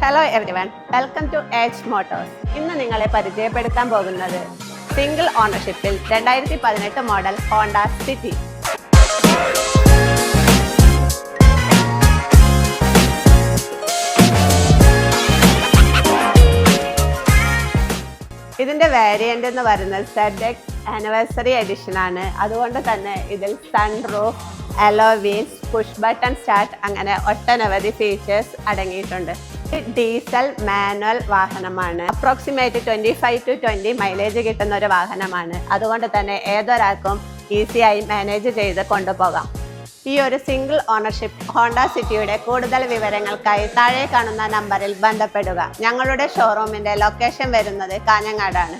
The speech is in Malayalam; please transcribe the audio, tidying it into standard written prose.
Hello everyone, welcome to H motors. ഇന്ന് നിങ്ങളെ പരിചയപ്പെടുത്താൻ പോകുന്നത് സിംഗിൾ ഓണർഷിപ്പിൽ 2018 മോഡൽ ഹോണ്ട സിറ്റി. ഇതിന്റെ വേരിയന്റ് എന്ന് പറയുന്നത് ZX ആനിവേഴ്സറി എഡിഷൻ ആണ്. അതുകൊണ്ട് തന്നെ ഇതിൽ sunroof, alloy wheels, push button start അങ്ങനെ ഒട്ടനവധി ഫീച്ചേഴ്സ് അടങ്ങിയിട്ടുണ്ട്. ഡീസൽ മാനുവൽ വാഹനമാണ്. അപ്രോക്സിമേറ്റ് 25 to 20 മൈലേജ് കിട്ടുന്ന ഒരു വാഹനമാണ്. അതുകൊണ്ട് തന്നെ ഏതൊരാൾക്കും ഈസിയായി മാനേജ് ചെയ്ത് കൊണ്ടുപോകാം. ഈ ഒരു സിംഗിൾ ഓണർഷിപ്പ് ഹോണ്ട സിറ്റിയുടെ കൂടുതൽ വിവരങ്ങൾക്കായി താഴെ കാണുന്ന നമ്പറിൽ ബന്ധപ്പെടുക. ഞങ്ങളുടെ ഷോറൂമിന്റെ ലൊക്കേഷൻ വരുന്നത് കാഞ്ഞങ്ങാടാണ്.